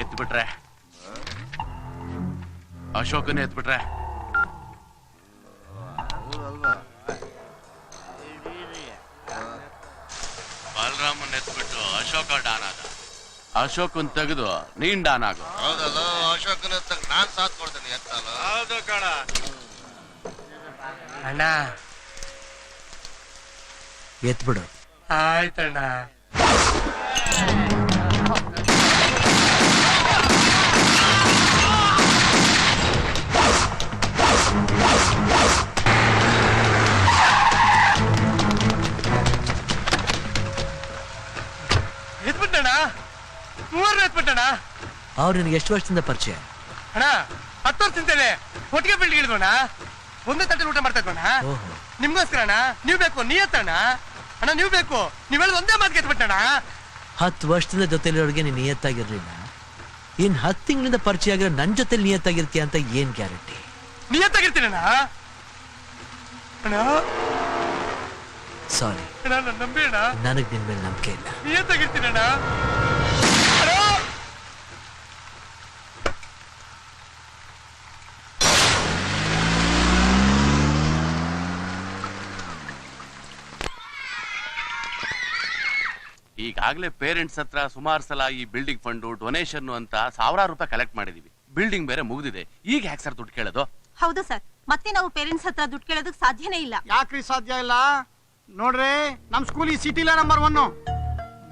ಎತ್ಬಿಟ್ರೆ ಅಶೋಕನೇ ಎತ್ಬಿಟ್ರೆ ಬಲರಾಮನ್ ಎತ್ಬಿಟ್ಟು Ashoka Don ಆದ. ಅಶೋಕನ್ ತೆಗೆದು ನೀನ್ ಡಾನ್ ಆಗು. ಹೌದಲ್ಲ, ಅಶೋಕನ ನಾನ್ ಸಾಥ್ ಕೊಡ್ತೇನೆ ಎತ್ತಲ್ಲ. ಹೌದು ಕಣ ಅಣ್ಣ. ಎತ್ಬಿಡು. ಆಯ್ತಣ್ಣ. ಎತ್ಬಿಟ್ಟಣ್ಣ, ಮೂವರ್ನ ಎತ್ಬಿಟ್ಟಣ್ಣ. ಅವ್ರು ನಿನಗೆ ಎಷ್ಟು ವರ್ಷದಿಂದ ಪರಿಚಯ? ಅಣ್ಣ 10 ವರ್ಷದಿಂದಲೇ ಒಟ್ಟಿಗೆ ಬಿಲ್ಡಿಂಗ್ ಇಳಿದೋಣ, ಒಂದೇ ತಟ್ಟೆಲಿ ಊಟ ಮಾಡ್ತಾ ಇದ್ವಣ್ಣ. ನಿಮ್ಗೋಸ್ಕರ ಅಣ್ಣ. ನೀವ್ ಬೇಕು ನೀ ಎತ್ತಣ್ಣ. ಅಣ್ಣ ನೀವ್ ಬೇಕು, ನೀವ್ ಹೇಳಿ ಒಂದೇ ಮಾತಿಗೆ ಎತ್ಬಿಟ್ಟಣ್ಣ. 10 ವರ್ಷದಿಂದ ಜೊತೆಲಿರೋರಿಗೆ ನೀನ್ ನಿಯತ್ತಾಗಿರ್ಲಿಲ್ಲ, ಇನ್ 10 ತಿಂಗಳಿಂದ ಪರಿಚಯ ಆಗಿರೋ ನನ್ ಜೊತೆ ನಿಯತ್ತಾಗಿರ್ತೀಯ ಅಂತ ಏನ್ ಗ್ಯಾರಂಟಿ? ನಿಯತ್ತಾಗಿರ್ತೀನಣ್ಣ. ಅಣ್ಣ ಸಾರಿ ಅಣ್ಣ, ನನ್ನ ನಂಬಿ ಅಣ್ಣ. ನನಗ್ ನಿನ್ ಮೇಲೆ ನಂಬಿಕೆ ಇಲ್ಲ. ನಿಯತ್ತಾಗಿರ್ತೀನಣ್ಣ. ಈಗಾಗಲೇ ಪೇರೆಂಟ್ಸ್ ಹತ್ರ ಸುಮಾರು ಸಲ ಈ ಬಿಲ್ಡಿಂಗ್ ಫಂಡು ಡೊನೇಷನ್ ಅಂತ ಸಾವಿರಾರು ರೂಪಾಯಿ ಕಲೆಕ್ಟ್ ಮಾಡಿದೀವಿ. ಬಿಲ್ಡಿಂಗ್ ಬೇರೆ ಮುಗಿದಿದೆ, ಈಗ ಯಾಕೆ ಸರ್ ದುಡ್ಡು ಕೇಳೋದು? ಹೌದು ಸರ್, ಮತ್ತೆ ನಾವು ಪೇರೆಂಟ್ಸ್ ಹತ್ರ ದುಡ್ಡು ಕೇಳೋದಕ್ಕೆ ಸಾಧ್ಯನೇ ಇಲ್ಲ. ಯಾಕ್ರಿ ಸಾಧ್ಯ ಇಲ್ಲ? ನೋಡ್ರಿ, ನಮ್ ಸ್ಕೂಲ್ ಈ ಸಿಟಿಲೇ ನಂಬರ್ 1.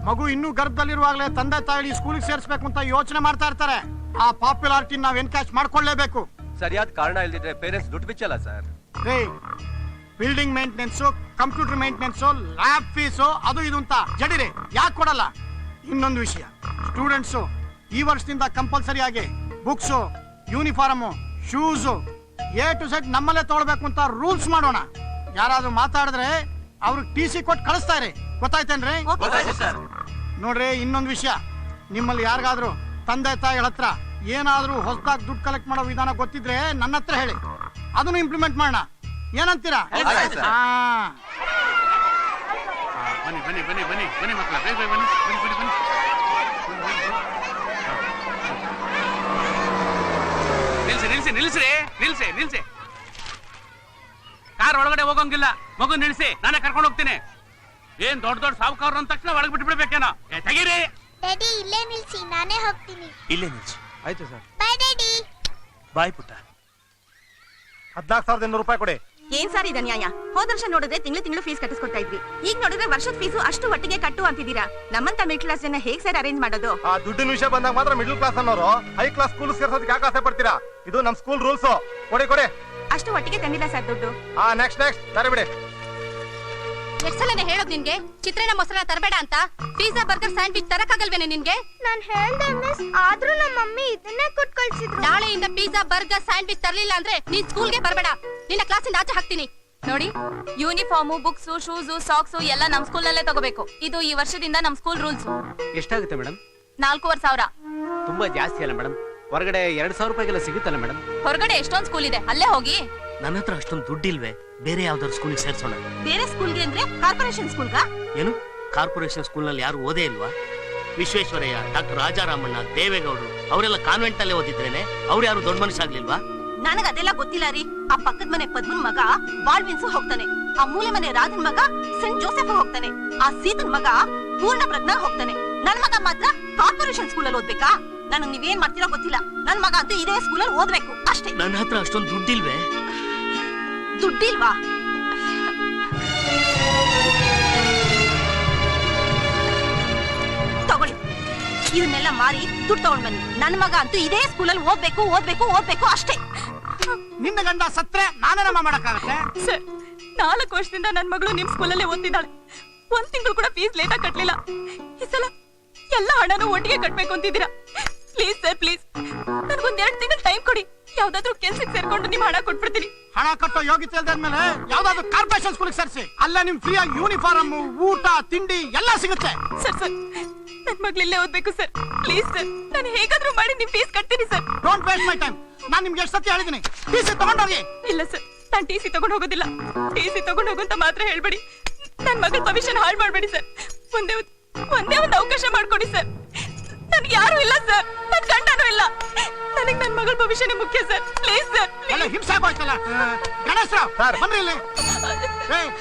ಮಗು ಇನ್ನೂ ಗರ್ಭದಲ್ಲಿರುವಾಗಲೇ ತಂದೆ ತಾಯಿ ಸ್ಕೂಲಿಗೆ ಸೇರಿಸಬೇಕು ಅಂತ ಯೋಚನೆ ಮಾಡ್ತಾ ಇರ್ತಾರೆ. ಆ ಪಾಪ್ಯುಲಾರಿಟಿ ನಾವ್ ಎನ್ಕ್ಯಾಚ್ ಮಾಡ್ಕೊಳ್ಳೇಬೇಕು. ಸರಿಯಾದ ಕಾರಣ ಇಲ್ದಿದ್ರೆ ಪೇರೆಂಟ್ಸ್ ದುಡ್ಡು ಬಿಚ್ಚಲ್ಲ ಸರ್. ರೇ, building maintenance, computer maintenance, lab fees, ಅದು ಇದು ಅಂತ ಜಡಿರಿ. ಯಾಕೆ ಕೊಡಲ್ಲ? ಇನ್ನೊಂದು ವಿಷಯ, ಸ್ಟೂಡೆಂಟ್ಸ್ ಈ ವರ್ಷದಿಂದ ಕಂಪಲ್ಸರಿ ಆಗಿ books, uniform, shoes A to Z ನಮ್ಮಲ್ಲೇ ತಗೊಳ್ಬೇಕು ಅಂತ ರೂಲ್ಸ್ ಮಾಡೋಣ. ಯಾರಾದ್ರೂ ಮಾತಾಡಿದ್ರೆ ಅವ್ರಿಗೆ TC ಕೊಟ್ಟು ಕಳಿಸ್ತಾ ಇರಿ. ಗೊತ್ತಾಯ್ತೇನ್ರಿ? ನೋಡ್ರಿ, ಇನ್ನೊಂದು ವಿಷಯ, ನಿಮ್ಮಲ್ಲಿ ಯಾರಿಗಾದ್ರೂ ತಂದೆ ತಾಯಿಗಳ ಹತ್ರ ಏನಾದ್ರೂ ಹೊಸದಾಗಿ ದುಡ್ಡು ಕಲೆಕ್ಟ್ ಮಾಡೋ ವಿಧಾನ ಗೊತ್ತಿದ್ರೆ ನನ್ನ ಹತ್ರ ಹೇಳಿ, ಅದನ್ನು ಇಂಪ್ಲಿಮೆಂಟ್ ಮಾಡೋಣ. ಏನಂತೀರಾ? ಬನ್ನಿ ಬನ್ನಿ ಬನ್ನಿ ಬನ್ನಿ ಬನ್ನಿ ಮಕ್ಕಳ, ಬೇಗ ಬೇಗ ಬನ್ನಿ ಬನ್ನಿ ಬನ್ನಿ ಬನ್ನಿ. ನಿಲ್ಸಿ ನಿಲ್ಸಿ ನಿಲ್ಸ್ರಿ, ನಿಲ್ಸಿ ನಿಲ್ಸಿ. ಕಾರ್ ಒಳಗಡೆ ಹೋಗಂಗಿಲ್ಲ, ಮಗು ನಿಲ್ಸಿ, ನಾನೇ ಕರ್ಕೊಂಡು ಹೋಗ್ತೀನಿ. ಏನ್ ದೊಡ್ಡ ದೊಡ್ಡ ಸಾವುಕಾರ ಅಂದ ತಕ್ಷಣ ಒಳಗೆ ಬಿಟ್ಟು ಬಿಡ್ಬೇಕೇನೋ? ತೆಗೀರಿ. ಡ್ಯಾಡಿ ಇಲ್ಲೇ ನಿಲ್ಸಿ, ನಾನೇ ಹೋಗ್ತೀನಿ. ಇಲ್ಲೇ ನಿಲ್ಸಿ. ಆಯ್ತು ಸರ್. ಬಾಯ್ ಡ್ಯಾಡಿ. ಬಾಯ್ ಪುಟ್ಟ. 14,800 ರೂಪಾಯಿ ಕೊಡಿ. ಏನ್ ಸಾರ್ ಇದು ನ್ಯಾಯ? ಹೋದ ವರ್ಷ ನೋಡಿದ್ರೆ ತಿಂಗಳು ಫೀಸ್ ಕಟ್ಟಿಸ್ಕೊಡ್ತಾ ಇದ್ರಿ, ಈಗ ನೋಡಿದ್ರೆ ವರ್ಷದ ಫೀಸು ಅಷ್ಟು ಒಟ್ಟಿಗೆ ಕಟ್ಟು ಅಂತಿದ್ದೀರಾ. ನಮ್ಮಂತ ಮಿಡ್ಲ್ ಕ್ಲಾಸ್ ಜನ ಹೇಗ್ ಸರ್ ಅರೇಂಜ್ ಮಾಡೋದು? ಆ ದುಡ್ಡಿನ ವಿಷಯ ಬಂದಾಗ ಮಾತ್ರ ಮಿಡ್ಲ್ ಕ್ಲಾಸ್ ಅನ್ನೋರು ಹೈ ಕ್ಲಾಸ್ ಸ್ಕೂಲ್ ಸೇರ್ಸೋದಕ್ಕೆ ಯಾಕೆ ಆಸೆ ಪಡ್ತೀರಾ? ಇದು ನಮ್ ಸ್ಕೂಲ್ ರೂಲ್ಸ್. ಕೊಡಿ ಕೊಡಿ. ಅಷ್ಟು ಒಟ್ಟಿಗೆ ತಂದಿಲ್ಲ ಸರ್ ದುಡ್ಡು. ನೆಕ್ಸ್ಟ್ ಸರಿ ಬಿಡಿ. ಎಷ್ಟ್ ಸಲನೇ ಹೇಳೋದು ನಿನ್ಗೆ ಚಿತ್ರಾನ್ನ ಮೊಸರನ್ನ ತರಬೇಡ ಅಂತ? ಪಿಜ್ಜಾ ಬರ್ಗರ್ ಸ್ಯಾಂಡ್ವಿಚ್ ತರಕಾಗಲ್ವೇನೆ ನಿನ್ಗೆ? ನಾನ್ ಹೇಳ್ದೆ ಮಿಸ್, ಆದ್ರೂ ನಮ್ಮ ಮಮ್ಮಿ ಇದನ್ನೇ ಕೊಟ್ಟು ಕಳ್ಸಿದ್ರು. ನಾಳೆಯಿಂದ ಪಿಜ್ಜಾ ಬರ್ಗರ್ ಸ್ಯಾಂಡ್ವಿಚ್ ತರಲಿಲ್ಲ ಅಂದ್ರೆ ನೀನ್ ಸ್ಕೂಲ್ಗೆ ಬರಬೇಡ. ನಿನ್ನ ಕ್ಲಾಸಿಂದ ಆಚೆ ಹಾಕ್ತೀನಿ. ನೋಡಿ, ಯೂನಿಫಾರ್ಮು, ಬುಕ್ಸ್, ಶೂಸು, ಸಾಕ್ಸ್ ಎಲ್ಲ ನಮ್ ಸ್ಕೂಲ್ ನಲ್ಲೇ ತಗೋಬೇಕು. ಇದು ಈ ವರ್ಷದಿಂದ ನಮ್ ಸ್ಕೂಲ್ ರೂಲ್ಸ್. ಎಷ್ಟಾಗುತ್ತೆ ಮೇಡಮ್? 4,500. ತುಂಬಾ ಜಾಸ್ತಿ ಅಲ್ಲ ಮೇಡಮ್? ಹೊರಗಡೆ 2,000 ರೂಪಾಯಿಗೆಲ್ಲ ಸಿಗುತ್ತಲ್ಲ ಮೇಡಮ್? ಹೊರಗಡೆ ಎಷ್ಟೊಂದು ಸ್ಕೂಲ್ ಇದೆ, ಅಲ್ಲೇ ಹೋಗಿ. ನನ್ನ ಹತ್ರ ಅಷ್ಟೊಂದು ದುಡ್ಡಿಲ್ವೇ? ಬೇರೆ ಯಾವ್ದಾದ್ರು ಸ್ಕೂಲಿಗೆ ಸೇರ್ಸೋಣ. ಬೇರೆ ಸ್ಕೂಲ್ಗೆ ಅಂದ್ರೆ ಕಾರ್ಪೊರೇಷನ್ ಸ್ಕೂಲ್ಗಾ? ಏನು ಕಾರ್ಪೊರೇಷನ್ ಸ್ಕೂಲ್ ನಲ್ಲಿ ಯಾರು ಓದೇ ಇಲ್ವಾ? ವಿಶ್ವೇಶ್ವರಯ್ಯ, ಡಾಕ್ಟರ್ ರಾಜಾರಾಮಣ್ಣ, ದೇವೇಗೌಡರು ಅವರೆಲ್ಲ ಕಾನ್ವೆಂಟ್ ಅಲ್ಲೇ ಓದಿದ್ರೇನೆ ಅವ್ರು ಯಾರು ದೊಡ್ಡ ಮನುಷ್ಯ ಆಗ್ಲಿಲ್ವಾ? ನನಗ ಅದೆಲ್ಲ ಗೊತ್ತಿಲ್ಲ ರೀ. ಆ ಪಕ್ಕದ ಮನೆ ಪದ್ಮನ್ ಮಗ ಬಾಳ್ವಿನ್ಸು ಹೋಗ್ತಾನೆ, ಆ ಮೂಲೆ ಮನೆ ರಾಜನ್ ಮಗ ಸೆಂಟ್ ಜೋಸೆಫ್ ಹೋಗ್ತಾನೆ, ಆ ಸೀತನ್ ಮಗ ಪೂರ್ಣ ಪ್ರಜ್ಞಾ ಹೋಗ್ತಾನೆ. ನನ್ ಮಗ ಮಾತ್ರ ಕಾರ್ಪೊರೇಷನ್ ಸ್ಕೂಲಲ್ಲಿ ಓದ್ಬೇಕಾ? ನನಗ್ ನೀವೇನ್ ಮಾಡ್ತೀರೋ ಗೊತ್ತಿಲ್ಲ, ನನ್ ಮಗ ಅಂತೂ ಇದೇ ಸ್ಕೂಲಲ್ಲಿ ಓದ್ಬೇಕು ಅಷ್ಟೇ. ನನ್ನ ಹತ್ರ ಅಷ್ಟೊಂದು ದುಡ್ಡಿಲ್ವೇ? ದುಡ್ಡಿಲ್ವಾ? ತಗೊಳ್ಳಿ, ಇದನ್ನೆಲ್ಲ ಮಾರಿ ದುಡ್ಡು ತಗೊಂಡ್ ಬನ್ನಿ. ನನ್ ಮಗ ಅಂತೂ ಇದೇ ಸ್ಕೂಲಲ್ಲಿ ಓದ್ಬೇಕು ಓದ್ಬೇಕು ಓದ್ಬೇಕು ಅಷ್ಟೇ. ನಿನ್ನ ಗಂಡ ಸತ್ರೆ ನಾನೇನಮ್ಮ ಮಾಡಕ್ಕಾಗತ್ತೆ? ಸರ್, 4 ವರ್ಷದಿಂದ ನನ್ ಮಗಳು ನಿಮ್ ಸ್ಕೂಲಲ್ಲೇ ಓದ್ತಿದ್ದಾಳೆ. 1 ತಿಂಗಳು ಕೂಡ ಫೀಸ್ ಲೇಟ್ ಆಗಿ ಕಟ್ಲಿಲ್ಲ. ಈ ಸಲ ಎಲ್ಲ ಹಣನೂ ಒಟ್ಟಿಗೆ ಕಟ್ಬೇಕು ಅಂತಿದ್ದೀರಾ. ಪ್ಲೀಸ್ ಸರ್, ಪ್ಲೀಸ್ ನನ್ಗೊಂದ್ 2 ತಿಂಗಳು ಟೈಮ್ ಕೊಡಿ. ಯಾವ್ದಾದ್ರು ಕೆಲ್ಸಕ್ಕೆ ಸೇರ್ಕೊಂಡು ನಿಮ್ ಹಣ ಕೊಟ್ಬಿಡ್ತೀನಿ. ಹಣ ಕಟ್ಟೋ ಯೋಗ್ಯತೆ ಇಲ್ದಾದ್ಮೇಲೆ ಯಾವ್ದಾದ್ರು ಕಾರ್ಪೊರೇಷನ್ ಸ್ಕೂಲಿಗೆ ಸೇರಿಸಿ. ಅಲ್ಲ ನಿಮ್ ಫ್ರೀ ಆಗಿ ಯೂನಿಫಾರ್ಮ್, ಊಟ, ತಿಂಡಿ ಎಲ್ಲ ಸಿಗುತ್ತೆ. ಸರ್ ನನ್ ಮಗಳಿಲ್ಲೇ ಓದ್ಬೇಕು ಸರ್. ಪ್ಲೀಸ್ ಸರ್, ನಾನು ಹೇಗಾದ್ರೂ ಮಾಡಿ ನಿಮ್ ಫೀಸ್ ಕಟ್ತೀನಿ sir. Don't waste my time. ನಾನ್ ನಿಮ್ಗೆ ಎಷ್ಟು ಸತಿ ಹೇಳಿದೀನಿ, TC ತಗೊಂಡೋಗಿ. ಇಲ್ಲ ಸರ್, ನಾನ್ TC ತಗೊಂಡ್ ಹೋಗೋದಿಲ್ಲ. TC ತಗೊಂಡ್ ಹೋಗಂತ ಮಾತ್ರ ಹೇಳ್ಬೇಡಿ. ನನ್ ಮಗಳ ಭವಿಷ್ಯನ ಹಾಳು ಮಾಡ್ಬೇಡಿ ಸರ್. ಒಂದೇ ಒಂದು ಅವಕಾಶ ಮಾಡ್ಕೊಡಿ ಸರ್. ನನ್ಗೆ ಯಾರು ಇಲ್ಲ ಸರ್, ನನ್ ಗಂಡನೂ ಇಲ್ಲ. ನನಗೆ ನನ್ನ ಮಗಳ ಭವಿಷ್ಯನೇ ಮುಖ್ಯ ಸರ್. Please sir. ಅಲ್ಲ ಹಿಂಸೆ ಆಗೋಯ್ತಲ್ಲ. ಗಣೇಶ್ರಾವ್ ಸರ್. ಬನ್ರಿ ಇಲ್ಲಿ.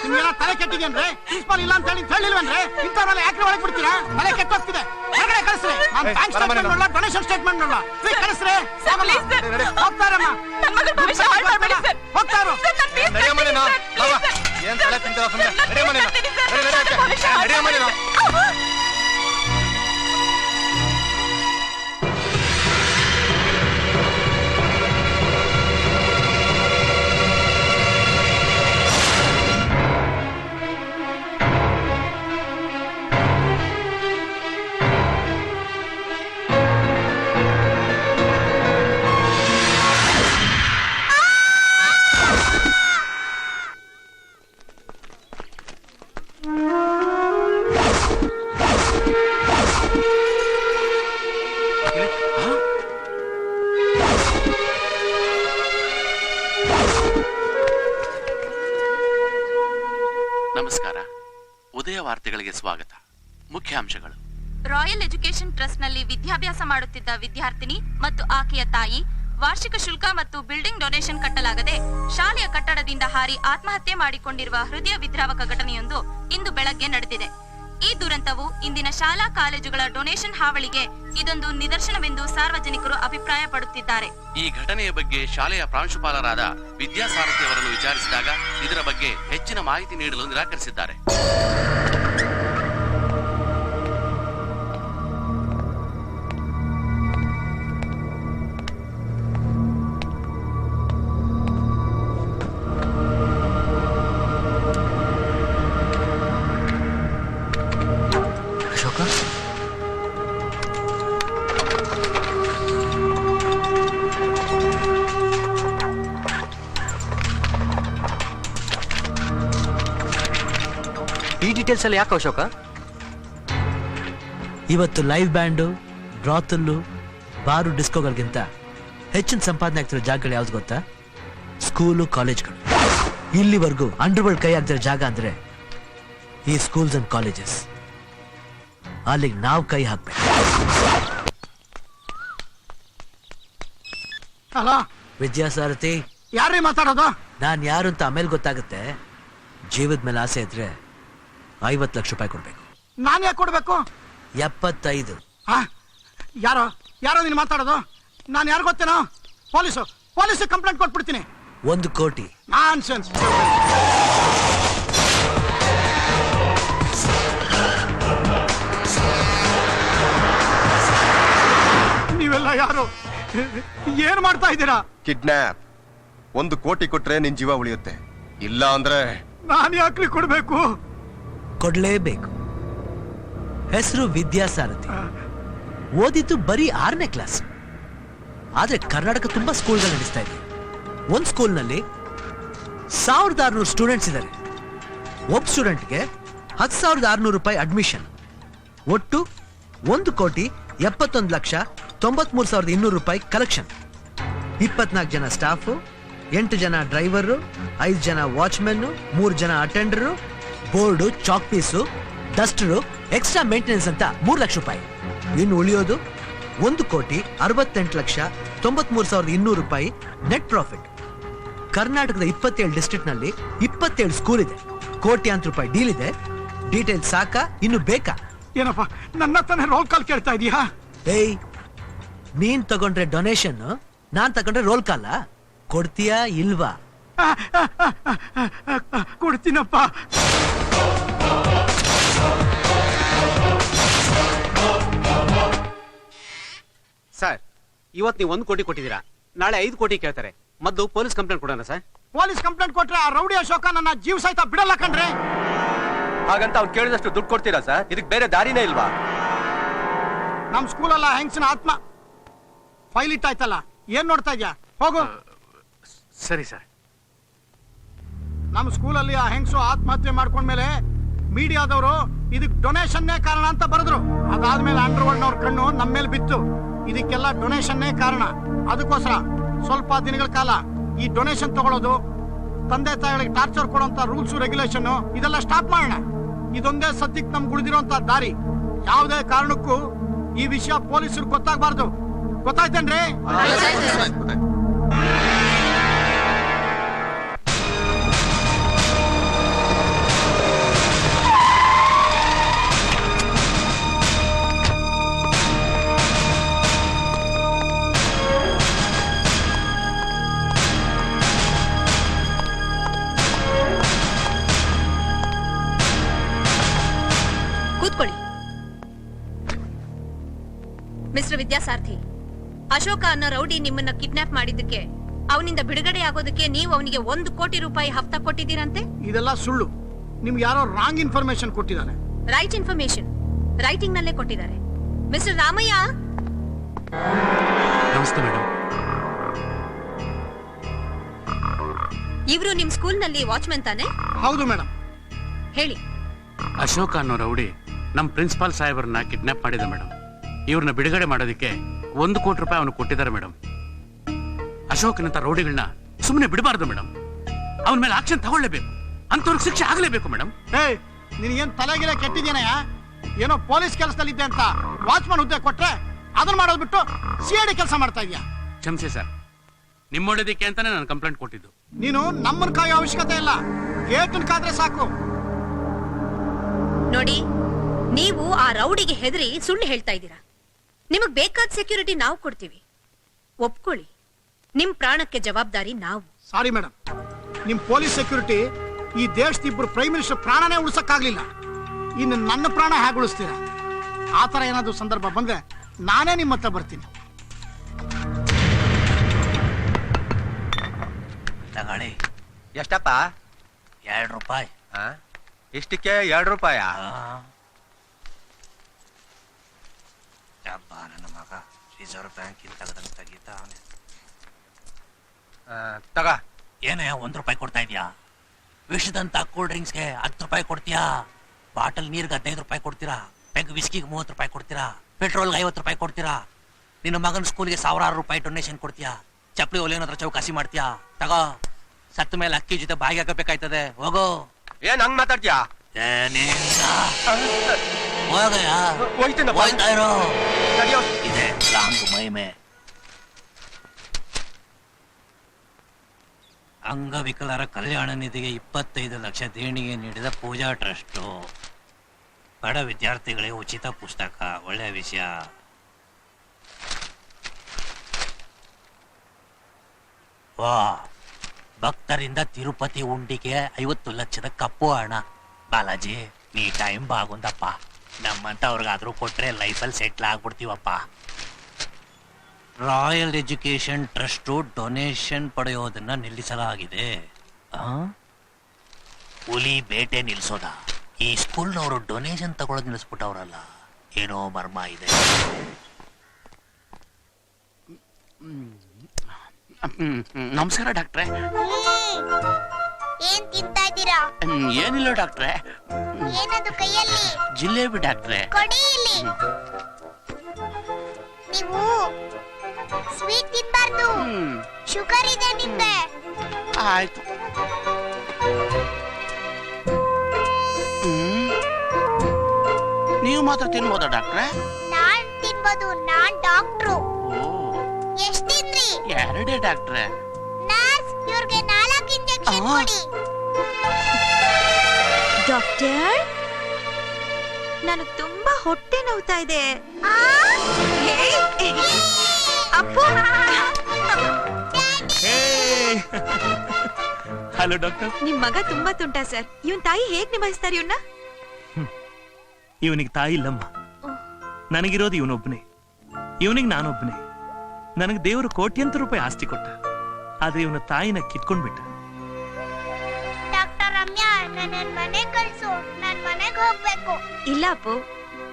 ನಿಮ್ಗೆಲ್ಲ ತಲೆ ಕೆಟ್ಟಿದೇನ್ರಿ? ಪ್ರಿನ್ಸಿಪಾಲ್ ಇಲ್ಲ ಅಂತ ಹೇಳಿಲ್ವೇನ್ರಿ? ಇಂಥವ್ರೆಲ್ಲ ಯಾಕೆ ಒಳಗೆ ಬಿಡ್ತೀರಾ? ತಲೆ ಕೆಟ್ಟೋಗ್ತಿದೆ. ಹೊರಗಡೆ ಕಳಿಸ್ರಿ. ನಾನು ಬ್ಯಾಂಕ್ ಸ್ಟೇಟ್ಮೆಂಟ್ ನೋಡಲ್ಲ, ಡೊನೇಷನ್ ಸ್ಟೇಟ್ಮೆಂಟ್ ನೋಡಲ್ಲ. ಕಳಿಸ್ರಿ. Please sir. ಹೋಗ್ತಾರಮ್ಮ. ನನ್ನ ಮಗಳ ಭವಿಷ್ಯ ಹಾಳು ಮಾಡ್ಬೇಡಿ ಸರ್. ಹೋಗ್ತಾರು. ಸರ್, ನಾನು please ನಡೆಯಮ್ಮ ಬರ್ತೀನಿ ನೀನು. ಸರ್. ಬಾಬಾ, Please ಸರ್. ಏನ್ ತಲೆ ತಿಂತಾವ ಸುಮ್ನೆ? ಸರ್, ನಾನು ನಡೆಯಮ್ಮ ನೀನು. ಬರ್ತೀನಿ ಸರ್. ನಡಿ, ನಡಿ, ನನ್ನ ಭವಿಷ್ಯ ಹಾಳು ನಡೆಯಮ್ಮ ನೀನು. ಮಾಡ್ಬೇಡಿ. ನಮಸ್ಕಾರ. ಉದಯ ವಾರ್ತೆಗಳಿಗೆ ಸ್ವಾಗತ. ಮುಖ್ಯಾಂಶಗಳು. ರಾಯಲ್ ಎಜುಕೇಶನ್ ಟ್ರಸ್ಟ್ನಲ್ಲಿ ವಿದ್ಯಾಭ್ಯಾಸ ಮಾಡುತ್ತಿದ್ದ ವಿದ್ಯಾರ್ಥಿನಿ ಮತ್ತು ಆಕೆಯ ತಾಯಿ ವಾರ್ಷಿಕ ಶುಲ್ಕ ಮತ್ತು ಬಿಲ್ಡಿಂಗ್ ಡೊನೇಷನ್ ಕಟ್ಟಲಾಗದೆ ಶಾಲೆಯ ಕಟ್ಟಡದಿಂದ ಹಾರಿ ಆತ್ಮಹತ್ಯೆ ಮಾಡಿಕೊಂಡಿರುವ ಹೃದಯ ವಿದ್ರಾವಕ ಘಟನೆಯೊಂದು ಇಂದು ಬೆಳಗ್ಗೆ ನಡೆದಿದೆ. ಈ ದುರಂತವು ಇಂದಿನ ಶಾಲಾ ಕಾಲೇಜುಗಳ ಡೊನೇಷನ್ ಹಾವಳಿಗೆ ಇದೊಂದು ನಿದರ್ಶನವೆಂದು ಸಾರ್ವಜನಿಕರು ಅಭಿಪ್ರಾಯ ಪಡುತ್ತಿದ್ದಾರೆ. ಈ ಘಟನೆಯ ಬಗ್ಗೆ ಶಾಲೆಯ ಪ್ರಾಂಶುಪಾಲರಾದ ವಿದ್ಯಾಸಾರಥಿ ಅವರನ್ನು ವಿಚಾರಿಸಿದಾಗ ಇದರ ಬಗ್ಗೆ ಹೆಚ್ಚಿನ ಮಾಹಿತಿ ನೀಡಲು ನಿರಾಕರಿಸಿದ್ದಾರೆ. ಅಶೋಕ, ಈ ಡೀಟೇಲ್ಸ್ ಎಲ್ಲ ಯಾಕೆ ಅಶೋಕ? ಇವತ್ತು ಲೈವ್ ಬ್ಯಾಂಡು, ಬ್ರಾತಲ್ಲು, ಬಾರು, ಡಿಸ್ಕೋಗಳಿಗಿಂತ ಹೆಚ್ಚಿನ ಸಂಪಾದನೆ ಆಗ್ತಿರೋ ಜಾಗಗಳು ಯಾವ್ದು ಗೊತ್ತಾ? ಸ್ಕೂಲು, ಕಾಲೇಜ್ಗಳು. ಇಲ್ಲಿವರೆಗೂ ಅಂಡರ್ವರ್ಲ್ಡ್ ಕೈ ಆಗ್ತಿರೋ ಜಾಗ ಅಂದ್ರೆ ಈ ಸ್ಕೂಲ್ಸ್ ಅಂಡ್ ಕಾಲೇಜಸ್. ಅಲ್ಲಿಗೆ ನಾವು ಕೈ ಹಾಕ್ಬೇಕು. ಹಲೋ ವಿದ್ಯಾಸಾರಥಿ, ಯಾರೇ ಮಾತಾಡೋದು? ನಾನ್ ಯಾರು ಅಂತ ಆಮೇಲೆ ಗೊತ್ತಾಗುತ್ತೆ. ಜೀವದ ಮೇಲೆ ಆಸೆ ಇದ್ರೆ 50 ಲಕ್ಷ ರೂಪಾಯಿ ಕೊಡ್ಬೇಕು. ನಾನು ಯಾಕೆ ಕೊಡ್ಬೇಕು? 75. ಯಾರೋ ಯಾರೋ ನೀನು ಮಾತಾಡೋದು? ನಾನು ಯಾರು ಗೊತ್ತೇನೋ? ಪೊಲೀಸ್ ಕಂಪ್ಲೇಂಟ್ ಕೊಟ್ಬಿಡ್ತೀನಿ. 1 ಕೋಟಿ. ನಾನ್ಸೆನ್ಸ್. ನೀವೆಲ್ಲ ಯಾರು? ಏನ್ ಮಾಡ್ತಾ ಇದ್ದೀರಾ? ಕಿಡ್ನಾಪ್. 1 ಕೋಟಿ ಕೊಟ್ರೆ ನಿನ್ ಜೀವ ಉಳಿಯುತ್ತೆ, ಇಲ್ಲ ಅಂದ್ರೆ ನಾನು ಯಾಕ್ರಿ ಕೊಡ್ಬೇಕು? ಕೊಡ್ಲೇಬೇಕು. ಹೆಸರು ವಿದ್ಯಾಸಾರಥಿ. ಓದಿದ್ದು ಬರೀ 6ನೇ ಕ್ಲಾಸ್. ಆದ್ರೆ ಕರ್ನಾಟಕ ತುಂಬಾ ಸ್ಕೂಲ್ಗಳು ನಡೆಸ್ತಾ ಇದೆ. ಒಂದ್ ಸ್ಕೂಲ್ನಲ್ಲಿ 1600 ಸ್ಟೂಡೆಂಟ್ಸ್ ಇದ್ದಾರೆ. ಒಬ್ಬ ಸ್ಟೂಡೆಂಟ್ಗೆ 10,600 ರೂಪಾಯಿ ಅಡ್ಮಿಷನ್. ಒಟ್ಟು 1,71,93,200 ರೂಪಾಯಿ ಕಲೆಕ್ಷನ್. 24 ಜನ ಸ್ಟಾಫು, 8 ಜನ ಡ್ರೈವರು, 5 ಜನ ವಾಚ್ಮೆನ್, 3 ಜನ attender, board, chalk piece, Duster, extra maintenance ಅಂತ 3 ಲಕ್ಷ ರೂಪಾಯಿ. ಇನ್ನು ಉಳಿಯೋದು 1,68,93,200 ರೂಪಾಯಿ ನೆಟ್ ಪ್ರಾಫಿಟ್. ಕರ್ನಾಟಕದ 27 ಡಿಸ್ಟ್ರಿಕ್ಟ್ ನಲ್ಲಿ 27 ಸ್ಕೂಲ್ ಇದೆ. ಕೋಟ್ಯಾಂತರ ರೂಪಾಯಿ ಡೀಲ್ ಇದೆ. ಡೀಟೇಲ್ಸ್ ಸಾಕಾ? ಇನ್ನು ಬೇಕಾ? ಏನಪ್ಪ ನನ್ನ ತಾನೇ ರೋಲ್ ಕಾಲ್ ಕೇಳ್ತಾ ಇದೀಯಾ? ಏಯ್, ನೀನ್ ತಗೊಂಡ್ರೆ ಡೊನೇಷನ್, ನಾನ್ ತಗೊಂಡ್ರೆ ರೋಲ್ ಕಾಲ. ಕೊಡ್ತೀಯಾ ಇಲ್ವಾ? ಕೊಡ್ತೀನಪ್ಪ. ಸರ್, ಇವತ್ತು ನೀವು 1 ಕೋಟಿ ಕೊಟ್ಟಿದ್ದೀರಾ, ನಾಳೆ 5 ಕೋಟಿ ಕೇಳ್ತಾರೆ. ಮೊದಲು ಪೊಲೀಸ್ ಕಂಪ್ಲೇಂಟ್ ಕೊಡೋಣ ಸರ್. ಪೊಲೀಸ್ ಕಂಪ್ಲೇಂಟ್ ಕೊಟ್ರೆ ಆ ರೌಡಿ ಅಶೋಕ ನನ್ನ ಜೀವ ಸಹಿತ ಬಿಡಲ್ಲ ಕಣ್ರಿ. ಹಾಗಂತ ಅವ್ನು ಕೇಳಿದಷ್ಟು ದುಡ್ಡು ಕೊಡ್ತೀರಾ ಸರ್? ಇದಕ್ಕೆ ಬೇರೆ ದಾರಿನೇ ಇಲ್ವಾ? ನಮ್ ಸ್ಕೂಲಲ್ಲ ಹೆಂಗ್ಸಿನ ಆತ್ಮ. ಫೈಲ್ ಇಟ್ಟಾಯ್ತಲ್ಲ, ಏನ್ ನೋಡ್ತಾ ಇದ್ಯಾ? ಹೋಗು. ಸರಿ ಸರ್. ನಮ್ ಸ್ಕೂಲಲ್ಲಿ ಆ ಹೆಂಗ್ಸು ಆತ್ಮಹತ್ಯೆ ಮಾಡ್ಕೊಂಡ್ಮೇಲೆ ಮೀಡಿಯಾದವರು ಇದಕ್ ಡೊನೇಷನ್ನೇ ಕಾರಣ ಅಂತ ಬರೆದ್ರು. ಅದಾದ್ಮೇಲೆ ಅಂಡರ್ವರ್ಲ್ಡ್ನವ್ರ ಕಣ್ಣು ನಮ್ಮ ಮೇಲೆ ಬಿತ್ತು. ಇದಕ್ಕೆಲ್ಲ ಡೊನೇಷನ್ನೇ ಕಾರಣ. ಅದಕ್ಕೋಸ್ಕರ ಸ್ವಲ್ಪ ದಿನಗಳ ಕಾಲ ಈ ಡೊನೇಷನ್ ತಗೊಳ್ಳೋದು, ತಂದೆ ತಾಯಿಗಳಿಗೆ ಟಾರ್ಚರ್ ಕೊಡುವಂತ ರೂಲ್ಸ್ ರೆಗ್ಯುಲೇಷನ್ ಇದೆಲ್ಲ ಸ್ಟಾಪ್ ಮಾಡೋಣ. ಇದೊಂದೇ ಸದ್ಯಕ್ಕೆ ನಮ್ಗೆ ಉಳಿದಿರುವಂತ ದಾರಿ. ಯಾವುದೇ ಕಾರಣಕ್ಕೂ ಈ ವಿಷಯ ಪೊಲೀಸರು ಗೊತ್ತಾಗಬಾರ್ದು. ಗೊತ್ತಾಯ್ತೇನ್ರಿ? ಕೂತ್ಕೊಳ್ಳಿ. ಮಿಸ್ಟರ್ ವಿದ್ಯಾಸಾರ್ಥಿ, ಅಶೋಕ ಅನ್ನೋ ರೌಡಿ ನಿಮ್ಮನ್ನ ಕಿಡ್ನಾಪ್ ಮಾಡಿದ್ದಕ್ಕೆ ಅವನಿಂದ ಬಿಡುಗಡೆ ಆಗೋದಕ್ಕೆ ನೀವು ಅವನಿಗೆ 1 ಕೋಟಿ ರೂಪಾಯಿ ಹಫ್ತಾ ಕೊಟ್ಟಿದ್ದೀರಂತೆ. ಇದೆಲ್ಲ ಸುಳ್ಳು. ನಿಮ್ಗೆ ಯಾರೋ ರಾಂಗ್ ಇನ್ಫಾರ್ಮೇಶನ್ ಕೊಟ್ಟಿದ್ದಾರೆ. ರೈಟ್ ಇನ್ಫಾರ್ಮೇಶನ್ ರೈಟಿಂಗ್ ನಲ್ಲೇ ಕೊಟ್ಟಿದ್ದಾರೆ. ಮಿಸ್ಟರ್ ರಾಮಯ್ಯ. ನಮಸ್ತೆ ಮೇಡಮ್. ಇವರು ನಿಮ್ ಸ್ಕೂಲ್ ನಲ್ಲಿ ವಾಚ್ಮನ್ ತಾನೆ? ಹೌದು ಮೇಡಮ್. ಹೇಳಿ. ಅಶೋಕ ಅನ್ನೋ ರೌಡಿ ನಮ್ ಪ್ರಿನ್ಸಿಪಾಲ್ ಸಾಹೇಬರನ್ನ ಕಿಡ್ನಾಪ್ ಮಾಡಿದ ಮೇಡಮ್. ಇವ್ರನ್ನ ಬಿಡುಗಡೆ ಮಾಡೋದಕ್ಕೆ 1 ಕೋಟಿ ರೂಪಾಯಿ ಅವನು ಕೊಟ್ಟಿದ್ದಾರೆ ಮೇಡಮ್. ಅಶೋಕನಂತ ರೌಡಿಗಳನ್ನ ಸುಮ್ಮನೆ ಬಿಡಬಾರ್ದು ಮೇಡಮ್. ಅವನ ಮೇಲೆ ಆಕ್ಷನ್ ತಗೊಳ್ಳೇಬೇಕು. ಅಂತವ್ರಿಗೆ ಶಿಕ್ಷೆ ಆಗಲೇಬೇಕು ಮೇಡಮ್. ಏಯ್, ನಿನಗೇನ್ ತಲೆಗಿಲೆ ಕೆಟ್ಟಿದ್ಯೇನಯ್ಯ? ಏನೋ ಪೊಲೀಸ್ ಕೆಲಸದಲ್ಲಿದ್ದೆ ಅಂತ ವಾಚ್ಮನ್ ಹುದ್ದೆ ಕೊಟ್ರೆ ಅದನ್ನ ಮಾಡೋದ್ ಬಿಟ್ಟು ಸಿಐಡಿ ಕೆಲಸ ಮಾಡ್ತಾ ಇದೀಯಾ? ಕ್ಷಮಿಸಿ ಸರ್, ನಿಮ್ಮೊಳ್ಳೇದಕ್ಕೆ ಅಂತಾನೆ ನಾನು ಕಂಪ್ಲೇಂಟ್ ಕೊಟ್ಟಿದ್ದು. ನೀನು ನಮ್ಮನ್ನ ಕಾಯೋ ಅವಶ್ಯಕತೆ ಇಲ್ಲ, ಗೇಟನ್ ಕಾದ್ರೆ ಸಾಕು. ನೋಡಿ, ನೀವು ಆ ರೌಡಿಗೆ ಹೆದರಿ ಸುಳ್ಳು ಹೇಳ್ತಾ ಇದ್ದೀರಾ. ನಿಮಗ್ ಬೇಕಾದ ಸೆಕ್ಯೂರಿಟಿ ನಾವು ಕೊಡ್ತೀವಿ, ಒಪ್ಕೊಳ್ಳಿ. ನಿಮ್ ಪ್ರಾಣಕ್ಕೆ ಜವಾಬ್ದಾರಿ ನಾವು. ಸಾರಿ ಮೇಡಮ್, ನಿಮ್ ಪೊಲೀಸ್ ಸೆಕ್ಯೂರಿಟಿ ಈ ದೇಶದ ಇಬ್ಬರು ಪ್ರೈಮ್ ಮಿನಿಸ್ಟರ್ ಪ್ರಾಣನೇ ಉಳಿಸಕ್ಕಾಗ್ಲಿಲ್ಲ. ಇನ್ನು ನನ್ನ ಪ್ರಾಣ ಹೇಗೆ ಉಳಿಸ್ತೀರಾ? ಆ ತರ ಏನಾದ್ರು ಸಂದರ್ಭ ಬಂದ್ರೆ ನಾನೇ ನಿಮ್ಮ ಹತ್ರ ಬರ್ತೀನಿ. ತಗೊಳ್ಳಿ. ಎಷ್ಟಪ್ಪ? 2 ರೂಪಾಯಿ. ಇಷ್ಟಕ್ಕೆ 2 ರೂಪಾಯ? ನನ್ನ ಮಗ ರಿಸರ್ವ್ ಬ್ಯಾಂಕ್ ತೆಗಿತಾವನೆ. ತಗ. ಏನೇ 1 ರೂಪಾಯಿ ಕೊಡ್ತಾ ಇದೀಯಾ? ವಿಷದಂತ ಕೂಲ್ ಡ್ರಿಂಕ್ಸ್ಗೆ 10 ರೂಪಾಯಿ ಕೊಡ್ತೀಯಾ? ಬಾಟಲ್ ನೀರ್ಗೆ 15 ರೂಪಾಯಿ ಕೊಡ್ತೀರಾ? ಪೆಗ್ ವಿಸ್ಕಿಗೆ 30 ರೂಪಾಯಿ ಕೊಡ್ತೀರಾ? ಪೆಟ್ರೋಲ್ಗೆ 50 ರೂಪಾಯಿ ಕೊಡ್ತೀರಾ? ನಿನ್ನ ಮಗನ ಸ್ಕೂಲ್ಗೆ 1000 ರೂಪಾಯಿ ಡೊನೇಷನ್ ಕೊಡ್ತೀಯಾ? ಚಪ್ಪಲಿ ಒಲೆಯನ್ನ ಹತ್ರ ಚೌಕಾಸಿ ಮಾಡ್ತೀಯಾ? ತಗೋ, ಸತ್ತ ಮೇಲೆ ಅಕ್ಕಿ ಜೊತೆ ಬಾಯಿಗೆ ಹಾಕಬೇಕಾಯ್ತದೆ. ಹೋಗೋ. ಏನ್ ಹಂಗ್ ಮಾತಾಡ್ತೀಯಾ? ಹೋಗ್ತಾ ಇರೋ. ಇದೆ ಲಾಂಗ್ ಮೈಮೆ. ಅಂಗವಿಕಲರ ಕಲ್ಯಾಣ ನಿಧಿಗೆ 25 ಲಕ್ಷ ದೇಣಿಗೆ ನೀಡಿದ ಪೂಜಾ ಟ್ರಸ್ಟ್. ಬಡ ವಿದ್ಯಾರ್ಥಿಗಳಿಗೆ ಉಚಿತ ಪುಸ್ತಕ. ಒಳ್ಳೆಯ ವಿಷಯ. ವಾ, ಭಕ್ತರಿಂದ ತಿರುಪತಿ ಉಂಡಿಗೆ 50 ಲಕ್ಷದ ಕಪ್ಪು ಹಣ. ಬಾಲಾಜಿ, ನೀ ಟೈಮ್ ಬಾಗುಂದಪ್ಪ. ನಮ್ಮಂತವ್ರಿಗಾದ್ರೂ ಕೊಟ್ರೆ ಲೈಫಲ್ಲಿ ಸೆಟ್ಲ್ ಆಗ್ಬಿಡ್ತೀವಪ್ಪ. ರಾಯಲ್ ಎಜುಕೇಶನ್ ಟ್ರಸ್ಟ್ ಡೊನೇಷನ್ ಪಡೆಯೋದನ್ನ ನಿಲ್ಲಿಸಲಾಗಿದೆ. ಹುಲಿ ಬೇಟೆ ನಿಲ್ಸೋದ? ಈ ಸ್ಕೂಲ್ನವರು ಡೊನೇಷನ್ ತಗೊಳ್ಳೋದು ನಿಲ್ಲಿಸ್ಬಿಟ್ಟವ್ರಲ್ಲ, ಏನೋ ಮರ್ಮ ಇದೆ. ನಮಸ್ಕಾರ ಡಾಕ್ಟ್ರೆ. ಏನ್ ತಿಂತಾ ಇದ್ದೀರಾ? ಏನಿಲ್ಲ ಡಾಕ್ಟ್ರೆ. ಏನದು ಕೈಯಲ್ಲಿ? ಜಿಲೇಬಿ ಡಾಕ್ಟ್ರೆ. ಕೊಡಿ ಇಲ್ಲಿ. ನೀವು ಸ್ವೀಟ್ ತಿನ್ಬಾರ್ದು, ಶುಗರ್ ಇದೆ ನಿಮ್ಗೆ. ಆಯ್ತು. ನೀವು ಮಾತ್ರ ತಿನ್ಬೋದಾ ಡಾಕ್ಟ್ರೆ? ನಾನ್ ತಿನ್ಬೋದು, ನಾನ್ ಡಾಕ್ಟ್ರು. ಎಷ್ಟ್ ತಿನ್ರಿ? 2 ಡಾಕ್ಟ್ರೆ. ನರ್ಸ್, ಇವ್ರಿಗೆ 4 ಇಂಜೆಕ್ಷನ್ ಕೊಡಿ. ಡಾಕ್ಟರ್, ನನಗ್ ತುಂಬಾ ಹೊಟ್ಟೆ ನೋವ್ತಾ ಇದೆ. ಅಪ್ಪು. Hello doctor. ನಿಮ್ ಮಗ ತುಂಬಾ ತುಂಟ ಸರ್. ಇವನ್ ತಾಯಿ ಹೇಗ್ ನಿಭಾಯಿಸ್ತಾರೆ ಇವನ್ನ? ಇವನಿಗೆ ತಾಯಿ ಇಲ್ಲಮ್ಮ. ನನಗಿರೋದು ಇವನೊಬ್ಬನೇ. ಇವನಿಗೆ ನಾನೊಬ್ಬನೇ. ನನಗೆ ದೇವರು ಕೋಟ್ಯಂತರ ರೂಪಾಯಿ ಆಸ್ತಿ ಕೊಟ್ಟ, ಆದ್ರೆ ಇವನ ತಾಯಿನ ಕಿತ್ಕೊಂಡ್ಬಿಟ್ಟ. ಡಾಕ್ಟರ್ ರಮ್ಯಾ, ನನ್ನ ಮನೆಗೆ ಕಳ್ಸು. ನಾನ್ ಮನೆಗೆ ಹೋಗ್ಬೇಕು. ಇಲ್ಲ ಅಪ್ಪು,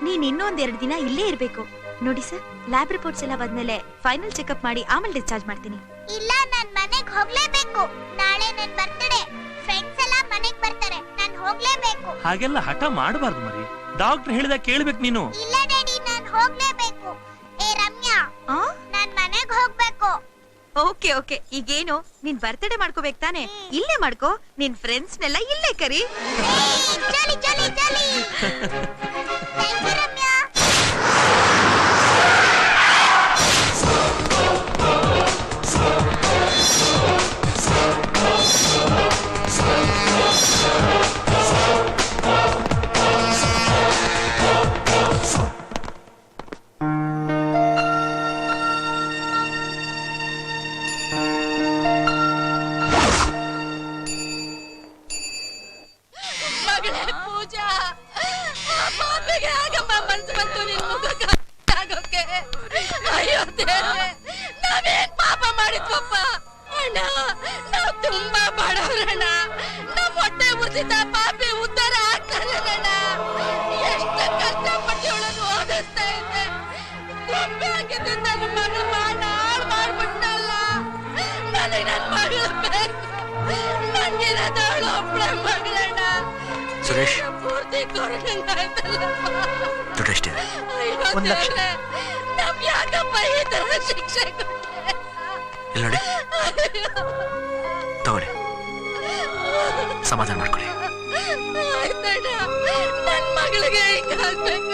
ನೀನ್ ಇನ್ನೊಂದ್ 2 ದಿನ ಇಲ್ಲೇ ಇರ್ಬೇಕು. ನೋಡಿ ಸರ್, ಲ್ಯಾಬ್ ರಿಪೋರ್ಟ್ಸ್ ಎಲ್ಲ ಬಂದ್ಮೇಲೆ ಫೈನಲ್ ಚೆಕ್ಅಪ್ ಮಾಡಿ ಆಮೇಲೆ ಡಿಸ್ಚಾರ್ಜ್ ಮಾಡ್ತೀನಿ. ಇಲ್ಲ, ನಾನ್ ಮನೆಗೆ ಹೋಗ್ಲೇಬೇಕು. ನಾಳೆ ನನ್ ಬರ್ತಡೇ. ಫ್ರೆಂಡ್ಸ್ ಎಲ್ಲ ಮನೆಗೆ ಬರ್ತಾರೆ, ನಾನ್ ಹೋಗ್ಲೇಬೇಕು. ಹಾಗೆಲ್ಲ ಹಠ ಮಾಡಬಾರ್ದು ಮರಿ. ಡಾಕ್ಟರ್ ಹೇಳಿದಾಗ ಕೇಳ್ಬೇಕು ನೀನು. ಇಲ್ಲ ಡ್ಯಾಡಿ, ನಾನ್ ಹೋಗ್ಲೇಬೇಕು. ಏ ರಮ್ಯಾ, ನಾನ್ ಮನೆಗೆ ಹೋಗ್ಬೇಕು. Okay okay. ಈಗೇನು ನಿನ್ ಬರ್ತ್ಡೇ ಮಾಡ್ಕೋಬೇಕು ತಾನೆ? ಇಲ್ಲೇ ಮಾಡ್ಕೋ. ನಿನ್ ಫ್ರೆಂಡ್ಸ್ನೆಲ್ಲ ಇಲ್ಲೇ ಕರಿ. ಚಲಿ ಚಲಿ ಚಲಿ. Thank you Ramya. ದೇವ್ರೆ, ನಾವೇನ್ ಪಾಪ ಮಾಡಿದ್ವಪ್ಪ ಅಣ್ಣ. ನಾವ್ ತುಂಬಾ ಬಡವ್ರಣ್ಣ. ನಮ್ ಹೊಟ್ಟೆ ಉಚಿತ ಪಾಪಿ ಉದ್ಧಾರ ಆಗ್ತಾರೆ ಅಣ್ಣ. ಎಷ್ಟು ಕಷ್ಟಪಟ್ಟು ಅವಳನ್ನು ಓದಿಸ್ತಾ ಇದ್ದೆ. ಗೊಂಬೆ ಹಾಕಿದ್ರಿಂದ ನಮ್ಮ ಮಗಳ ಮಾನ ಹಾಳು ಮಾಡ್ಬಿಟ್ನಲ್ಲ. ನನಗೆ ನನ್ ಮಗಳು ಬೇಕು. ನಂಗಿರೋದವಳು ಒಬ್ಳೆ ಮಗಳಣ್ಣ. ಸುರೇಶ್. ಪೂರ್ತಿ ಕೊರಗಂಗಾಯ್ತಲ್ಲಪ್ಪ. ದುಡ್ಡಷ್ಟೇ? ಅಯ್ಯೋ 1 ಲಕ್ಷ. ದೇವ್ರೆ, ನಮ್ ಯಾಕಪ್ಪ ಈ ತರ ಶಿಕ್ಷೆ ಕೊಟ್ಟೆ? ಇಲ್ಲ ನೋಡಿ, ತಗೊಳ್ಳಿ, ಸಮಾಧಾನ ಮಾಡ್ಕೊಳ್ಳಿ. ಆಯ್ತಣ್ಣ, ನನ್ ಮಗಳಿಗೆ ಹಿಂಗಾಗ್ಬೇಕ?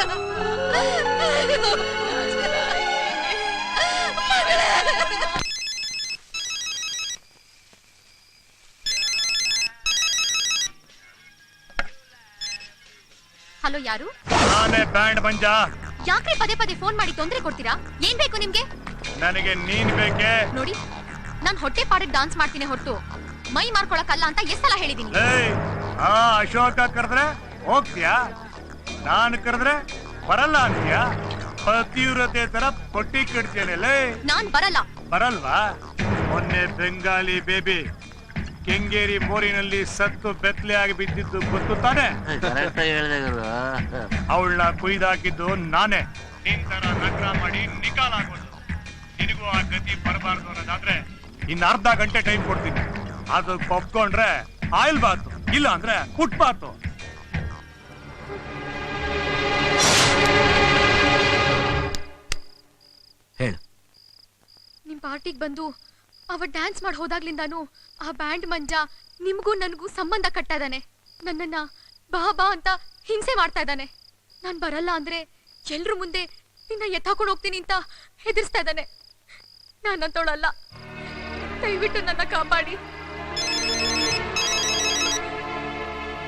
ಅಯ್ಯೋ, ಮಗಳೇ. ಹಲೋ, ಯಾರು? ನಾನೇ ಬ್ಯಾಂಡ್ ಮಂಜ. ಯಾಕ್ರಿ ಪದೇ ಪದೇ ಫೋನ್ ಮಾಡಿ ತೊಂದರೆ ಕೊಡ್ತೀರಾ? ಏನ್ ಬೇಕು ನಿಮ್ಗೆ? ನನಗೆ ನೀನ್ ಬೇಕೆ? ನೋಡಿ, ನಾನ್ ಹೊಟ್ಟೆ ಪಾಡಿಗೆ ಡಾನ್ಸ್ ಮಾಡ್ತೀನಿ ಹೊರತು ಮೈ ಮಾರ್ಕೊಳಕಲ್ಲ ಅಂತ ಎಷ್ಟ್ ಸಲ ಹೇಳಿದೀನಿ. ಆ ಅಶೋಕ ಕರೆದ್ರೆ ಹೋಗ್ತೀಯಾ, ನಾನು ಕರೆದ್ರೆ ಬರಲ್ಲ ಅಂತೀಯಾ? ಪತಿವ್ರತೆ ತರ ಪಟ್ಟಿ ಕಟ್ತೇನೆ. ನಾನ್ ಬರಲ್ಲ. ಬರಲ್ವಾ? ಮೊನ್ನೆ ಬೆಂಗಾಲಿ ಬೇಬಿ ಕೆಂಗೇರಿ ಮೋರಿನಲ್ಲಿ ಸತ್ತು ಬೆತ್ತಲೆ ಆಗಿ ಬಿದ್ದಿದ್ದು ಗೊತ್ತು ತಾನೆ? ಅವಳನ್ನ ಕುಯ್ದಾಕಿದ್ದು ನಾನೇ. ನಿನ್ ತರ ನಗ್ರ ಮಾಡಿ ನಿಕಾಲ್ ಆಗೋದು. ನಿನಗೂ ಆ ಗತಿ ಬರಬಾರ್ದು ಅನ್ನೋದಾದ್ರೆ ಇನ್ನು ಅರ್ಧ ಗಂಟೆ ಟೈಮ್ ಕೊಡ್ತೀನಿ. ಅದು ಒಪ್ಕೊಂಡ್ರೆ ಆಯಿಲ್ ಬಾತು, ಇಲ್ಲ ಅಂದ್ರೆ ಫುಟ್ಪಾತು. ಹೇಳು. ನಿಮ್ ಪಾರ್ಟಿಗೆ ಬಂದು ಅವ ಡ್ಯಾನ್ಸ್ ಮಾಡಿ ಹೋದಾಗ್ಲಿಂದಾನು ಆ ಬ್ಯಾಂಡ್ ಮಂಜ ನಿಮ್ಗೂ ನನ್ಗೂ ಸಂಬಂಧ ಕಟ್ತಾ ಇದ್ದಾನೆ. ನನ್ನನ್ನ ಬಾ ಬಾ ಅಂತ ಹಿಂಸೆ ಮಾಡ್ತಾ ಇದ್ದಾನೆ. ನಾನ್ ಬರಲ್ಲ ಅಂದ್ರೆ ಎಲ್ರು ಮುಂದೆ ನಿನ್ನ ಎತ್ತಾಕೊಂಡು ಹೋಗ್ತೀನಿ ಅಂತ ಹೆದರ್ಸ್ತಾ ಇದ್ದಾನೆ. ನಾನಂತೋಳಲ್ಲ, ದಯವಿಟ್ಟು ನನ್ನ ಕಾಪಾಡಿ.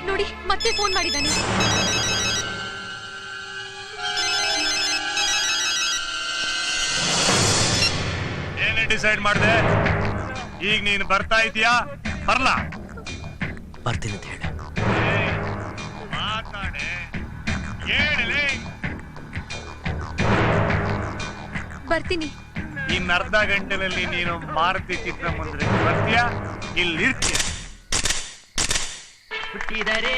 ನೋಡಿ, ಮತ್ತೆ ಫೋನ್ ಮಾಡಿದ್ದಾನೆ. ಏನೇ ಡಿಸೈಡ್ ಮಾಡಿದೆ? ಈಗ ನೀನು ಬರ್ತಾ ಇದೀಯಾ ಬರ್ಲಾ? ಬರ್ತೀನಿ ಅಂತ ಹೇಳಿ. ಮಾತಾಡೆ, ಹೇಳಲೇ. ಬರ್ತೀನಿ. ಇನ್ನು ಅರ್ಧ ಗಂಟೆನಲ್ಲಿ ನೀನು ಮಾರುತಿ ಚಿತ್ರಮಂದಿರ ಬರ್ತೀಯಾ, ಇಲ್ಲಿ ಇರ್ತೀಯ? ಹುಟ್ಟಿದರೆ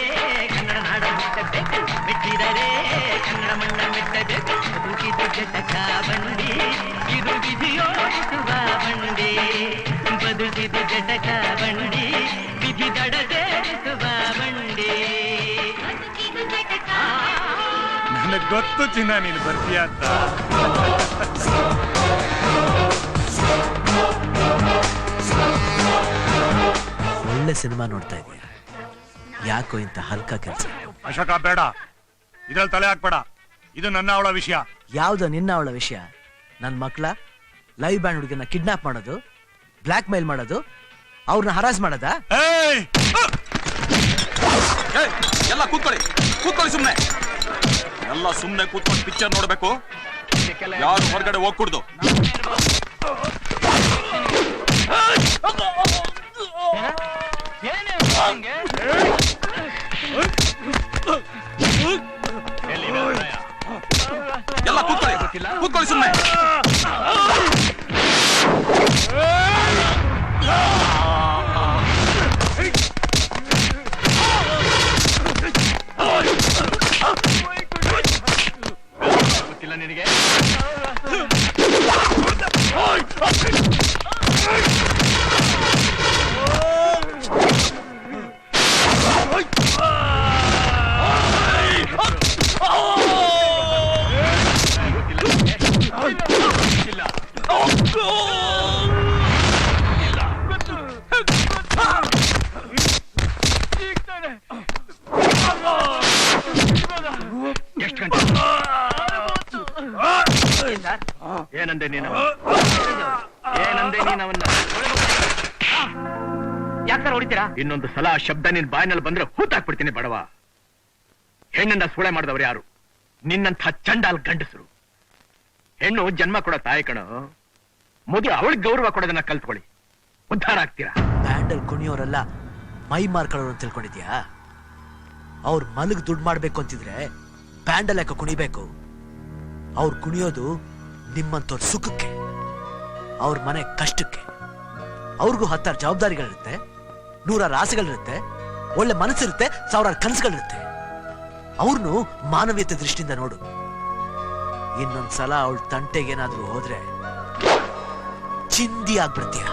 ಕನ್ನಡ ನಾಡ ಮೆಟ್ಟಬೇಕು, ಮೆಟ್ಟಿದರೆ ಕನ್ನಡ ಮಣ್ಣ ಮೆಟ್ಟಬೇಕು. ಬದುಕಿದ ಜಟಕ ಬಂಡಿ, ಇದು ವಿಧಿಯೋಡಿಸುವ ಬಂಡಿ. ಬದುಕಿದ ಜಟಕ ಬಂಡಿ, ವಿಧಿ ದಡದೇರಿಸುವ ಬಂಡಿ. ನನಗೆ ಗೊತ್ತು ಚಿನ್ನ ನೀನು ಬರ್ತೀಯ ಅಂತ. ಒಳ್ಳೆ ಸಿನಿಮಾ ನೋಡ್ತಾ ಇದೀಯ, ಯಾಕೋ ಇಂತ ಹಲ್ಕ ಕೆಲಸ? ಅಶೋಕ ಬೇಡ, ಇದ್ರಲ್ಲಿ ತಲೆ ಹಾಕ್ಬೇಡ. ಇದು ನನ್ನ ಅವಳ ವಿಷಯ. ಯಾವ್ದು ನಿನ್ನ ಅವಳ ವಿಷಯ? ನನ್ನ ಮಕ್ಳ ಲೈವ್ ಬ್ಯಾಂಡ್ ಹುಡುಗನ ಕಿಡ್ನಾಪ್ ಮಾಡೋದು, ಬ್ಲಾಕ್ ಮೇಲ್ ಮಾಡೋದು, ಅವ್ರನ್ನ ಹರಾಜ್ ಮಾಡೋದ? ಎಲ್ಲ ಕೂತ್ಕೊಳ್ಳಿ, ಕೂತ್ಕೊಳ್ಳಿ ಸುಮ್ನೆ. ಎಲ್ಲ ಸುಮ್ನೆ ಕೂತ್ಕೊಂಡು ಪಿಕ್ಚರ್ ನೋಡ್ಬೇಕು. ಯಾರು ಹೊರಗಡೆ ಹೋಗ್ಕೂಡ್ದು. ಎಲ್ಲ ಕೂತ್ಕೊಳ್ಳಿ, ಕೂತ್ಕೊಳ್ಳಿ ಸುಮ್ನೆ. ಗೊತ್ತಿಲ್ಲ ನಿನಗೆ? ಏನಂದೆ ನೀನು? ಏನಂದೆ ನೀನು ಅವನ್ನ? ಯಾಕೆ ಹೊಡಿತೀರಾ? ಇನ್ನೊಂದು ಸಲ ಆ ಶಬ್ದ ನಿನ್ ಬಾಯಿನಲ್ಲಿ ಬಂದ್ರೆ ಹೂತಾಕ್ಬಿಡ್ತೀನಿ ಬಡವ. ಹೆಣ್ಣನ್ನ ಸೂಳೆ ಮಾಡಿದವ್ರು ಯಾರು? ನಿನ್ನಂಥ ಚಂಡಾಲ್ ಗಂಡಸರು. ಹೆಣ್ಣು ಜನ್ಮ ಕೊಡೋ ತಾಯಿ ಕಣೋ. ಮೊದಲು ಅವಳಿಗೆ ಗೌರವ ಕೊಡೋದನ್ನ ಕಲ್ತ್ಕೊಳ್ಳಿ, ಉದ್ಧಾರ ಆಗ್ತೀರಾ. ಬ್ಯಾಂಡಲ್ ಕುಣಿಯೋರೆಲ್ಲ ಮೈ ಮಾರ್ಕೊಳ್ಳೋರು ಅಂತ ತಿಳ್ಕೊಂಡಿದ್ಯಾ? ಅವ್ರ ಮಲಗ್ ದುಡ್ಡು ಮಾಡ್ಬೇಕು ಅಂತಿದ್ರೆ ಬ್ಯಾಂಡಲ್ ಯಾಕೆ ಕುಣಿಬೇಕು? ಅವ್ರು ಕುಣಿಯೋದು ನಿಮ್ಮಂತವ್ರ ಸುಖಕ್ಕೆ. ಅವ್ರ ಮನೆ ಕಷ್ಟಕ್ಕೆ. ಅವ್ರಿಗೂ 10 ಜವಾಬ್ದಾರಿಗಳಿರುತ್ತೆ, 100 ಆಸೆಗಳಿರುತ್ತೆ, ಒಳ್ಳೆ ಮನಸ್ಸಿರುತ್ತೆ, 1000 ಕನಸುಗಳಿರುತ್ತೆ. ಅವ್ರನ್ನು ಮಾನವೀಯತೆ ದೃಷ್ಟಿಯಿಂದ ನೋಡು. ಇನ್ನೊಂದ್ಸಲ ಅವಳ ತಂಟೆಗೇನಾದ್ರೂ ಹೋದ್ರೆ ಚಿಂದಿ ಆಗ್ಬಿಡ್ತೀಯ.